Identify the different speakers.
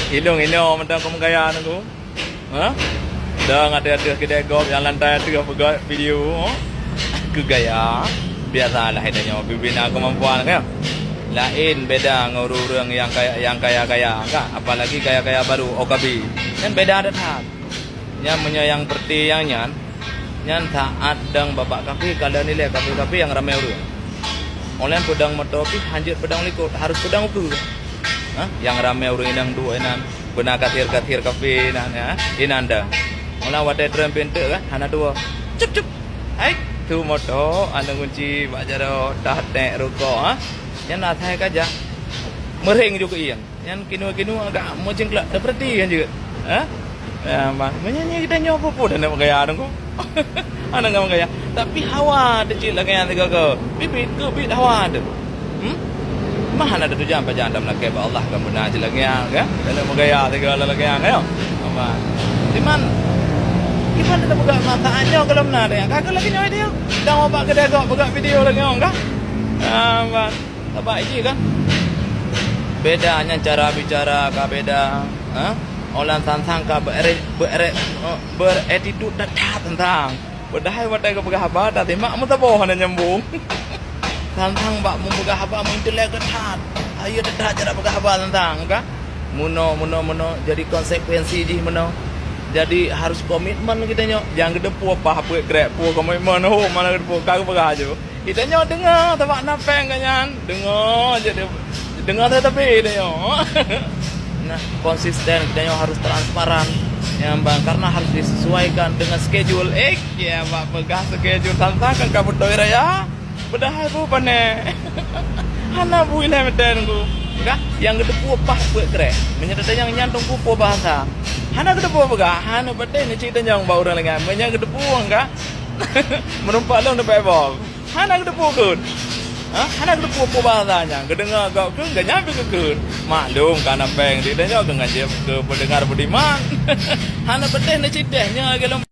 Speaker 1: Ilung mentang kamu gaya nunggu. Hah? Dah ada kedai gop yang lantai tu apa video. Ke gaya. Biasalah hidupnya bibina kemampuan kan. Lain beda ngururang yang kaya kan. Apalagi kaya baru OKB. Kan beda ada tahap. Yang menyayang perti yang nyan saat dang babak kafe kalau nilai kafe yang ramai orang. Online pedang motopi hanjir pedang likut harus pedang ukur. Yang ramai orang inang dua inan benar katir kafe nan ya inanda. Online wadah drum pente kan hana dua. Cep. Hai tu moto anda kunci bajaro dah tek rokok Yang nak thay kaja mereng juga iang. Yang kinu agak mau cengklak seperti kan juga. Menyanyi kita nyoba pun dan nak gaya dong. Anak nggak gaya. Tapi hawa ada cik lagi yang tiga ke. Bibit hawa ada. Mana ada tu jam pajan dalam lagi Allah kamu benar cik lagi yang kan. Dalam gaya tiga lagi yang kan. Apa? Cuman gimana kita buka mata aja kalau benar yang kagak lagi nyoy dia. Dah mau buka kedai kau buka video lagi orang kan. Apa? Apa ini kan? Bedanya cara bicara kah beda. Orang tantang ka beretitude datat tentang padahal wadah ka pagah haba tadi mak mo tabo na nyambung tantang bak mo pagah haba mo intelek datat ayo datat cara pagah haba tentang ka muno jadi konsekuensi di muno jadi harus komitmen kita nyo jangan gedepu apa grek pu komitmen mana gedepu ka pagah aja kita nyo dengar tabak napeng kanyan dengar jadi dengar tapi dia Nah, konsisten kita harus transparan ya bang karena harus disesuaikan dengan schedule ya pak pegah schedule tantangan kamu doira ya bedahai bu pane hana bu ile meten ku enggak yang gede pu apa buat kre menyedata yang nyantung pu bahasa hana gede pu pegah hana bete ni cerita yang bau orang lagi menyang gede pu enggak menumpak long depan bol hana gede pu kun Hana gede pu bahasanya, kedengar kau ke enggak nyampe ke maklum karena peng tidak nyo ke ngajep ke pendengar budiman. Hana beteh ni citehnya kalau